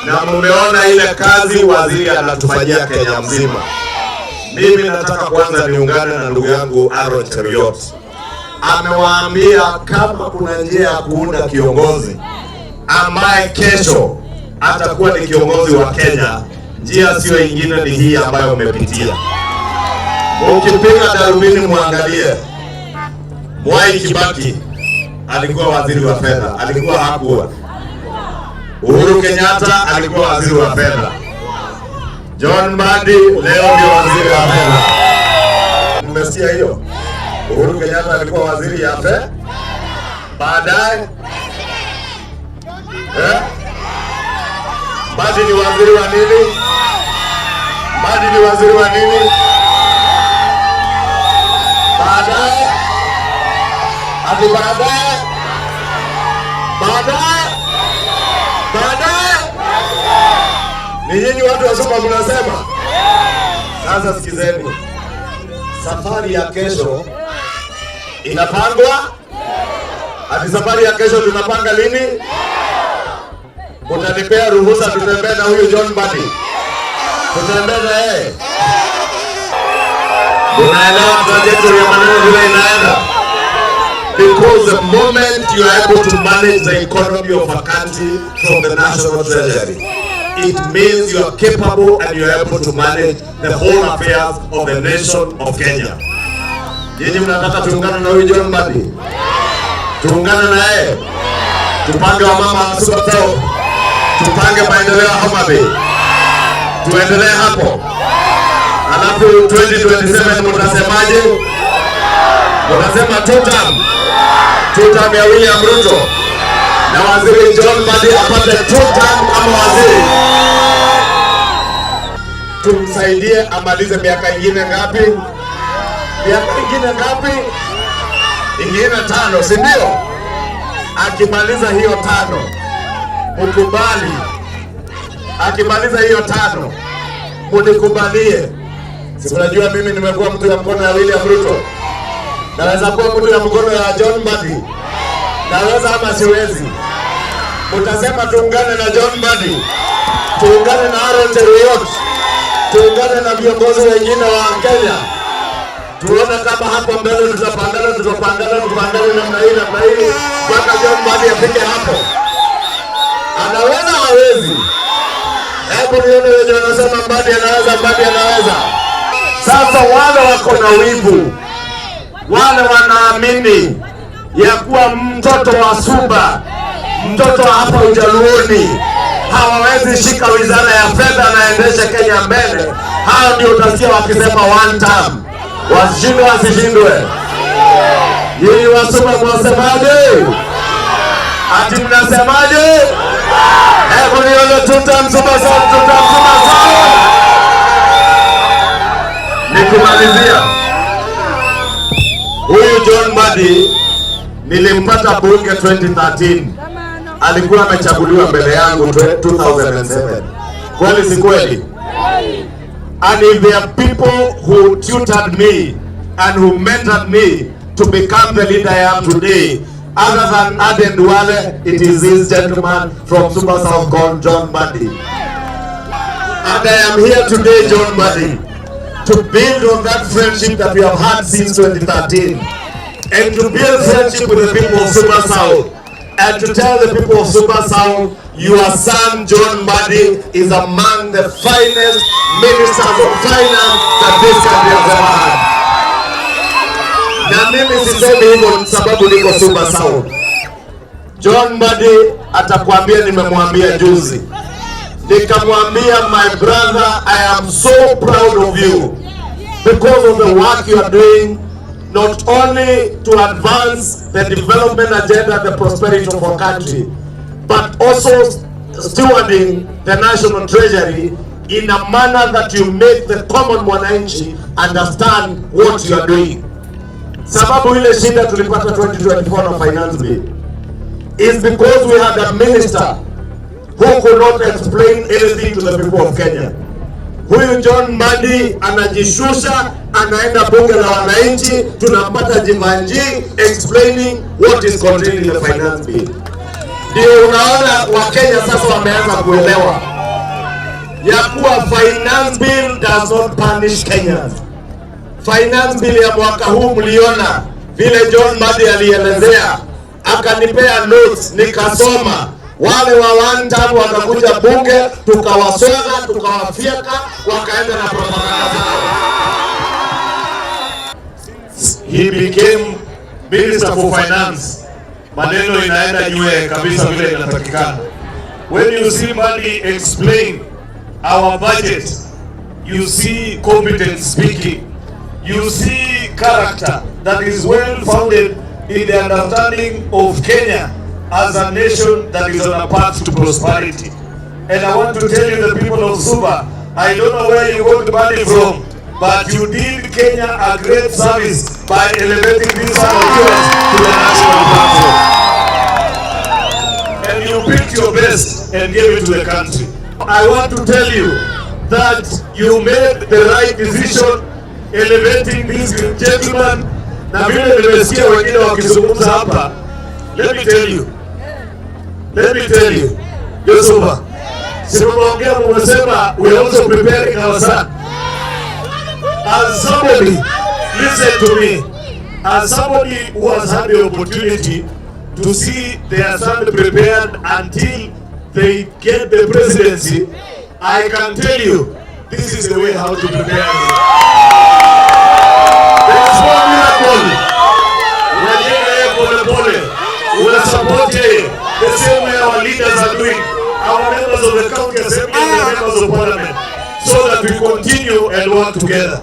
na mumeona ile kazi waziri anatufanyia Kenya mzima. Mimi nataka kwanza niungane na ndugu yangu Aaron Cheruiyot. Amewaambia kama kuna njia ya kuunda kiongozi ambaye kesho atakuwa ni kiongozi wa Kenya, njia sio ingine, ni hii ambayo umepitia. Ukipiga darubini muangalie, Mwai Kibaki alikuwa waziri wa fedha, alikuwa hakuwa. Uhuru Kenyatta alikuwa waziri wa fedha. John Mbadi leo ndio waziri wa fedha. Mmesikia hiyo? Uhuru Kenyatta alikuwa waziri ya fedha. Baadaye Mbadi ni waziri wa nini? Mbadi ni waziri wa nini? Baadaye ni nyinyi watu wa Suma mnasema. Sasa sikizeni, safari ya kesho inapangwa. Hadi safari ya kesho tunapanga lini? Utanipea ruhusa tutembee na huyu John Mbadi? Tutembee na yeye? Unaelewa trajectory ya maneno vile inaenda? Because the moment you are able to manage the economy of a country from the national treasury, it means you are capable and you are able to manage the whole affairs of the nation of Kenya. Yeye mnataka tuungane na huyu John Mbadi? Tuungane na yeye? Tupange wa mama Super, tupange maendeleo ya Homa Bay. Tuendelee hapo. Alafu 2027 mtasemaje? Mtasema two-term ya William Ruto na waziri John Mbadi apate 2-term kama waziri. Tumsaidie amalize miaka ingine ngapi? Miaka ingine ngapi? Ingine 5, si ndio? Akimaliza hiyo 5, mkubali. Akimaliza hiyo 5, munikubalie. Si unajua mimi nimekuwa mtu ya mkono ya William Ruto. Naweza kuwa mtu ya mkono ya John Mbadi. Naweza ama siwezi? Mutasema tuungane na John Mbadi, tuungane na Aaron Cheruiyot, tuungane na viongozi wengine wa Kenya. Tuone kama hapo mbele tutapangana namna hii mpaka John Mbadi afike hapo. Anaweza hawezi? Hebu nione wenye wanasema Mbadi anaweza. Sasa wale wako na wivu, wale wanaamini ya kuwa mtoto wa Suba, mtoto hapa Ujaluoni hawawezi shika wizara ya fedha na endesha Kenya mbele, hao ndio utasikia wakisema 1 term. Wasishindwe. Yeye wa Suba mwasemaje? Ati mnasemaje? Hebu nione 2 term Suba sawa. Nikumalizia, huyu John Mbadi nilimpata bunge 2013. Alikuwa amechaguliwa mbele yangu 2007. Kweli si kweli? And if there are people who tutored me and who mentored me to become the leader I am today, other than Aden Duale, it is this gentleman from Super South called John Mbadi. And I am here today, John Mbadi, to build on that friendship that we have had since 2013, and to build friendship with the people of Super South, and to tell the people of Super South, your son John Mbadi is among the finest ministers of finance that this country has ever had. Na mimi sisemi hivyo sababu niko Super South. John Mbadi atakwambia, nimemwambia juzi, nikamwambia, my brother, I am so proud of you because of the work you are doing, not only to advance the development agenda, the prosperity of our country, but also stewarding the national treasury in a manner that you make the common mwananchi understand what you are doing. Sababu ile shida tulipata 2024 na finance bill is because we had a minister who could not explain anything to the people of Kenya. Huyu John Mbadi anajishusha, anaenda bunge la wananchi, tunapata Jivanji explaining what is contained in the finance bill. Ndio unaona Wakenya sasa wameanza kuelewa ya kuwa finance bill does not punish Kenyans. Finance bill ya mwaka huu mliona vile John Mbadi alielezea, akanipea notes nikasoma. Wale wa one time wakakuja bunge, tukawasonga, tukawafyeka, wakaenda na propaganda zao. He became Minister for Finance. Maneno inaenda nywe kabisa vile inatakikana. When you see Mbadi explain our budget, you see competence speaking. You see character that is well founded in the understanding of Kenya as a nation that is on a path to prosperity. And I want to tell you, the people of Suba, I don't know where you got money from, but you did Kenya a great service by elevating this son of yours to the national platform. And you picked your best and gave it to the country. I want to tell you that you made the right decision elevating this gentleman. Na vile nimesikia wengine wakizungumza hapa, let me tell you, Joshua, simuongea mumesema we are also preparing our son. As somebody, listen to me, as somebody who has had the opportunity to see their son prepared until they get the presidency, I can tell you, this is the way how to prepare him. There is one miracle. Support the same way our leaders are doing, our members of the county assembly and the members of parliament, so that we continue and work together.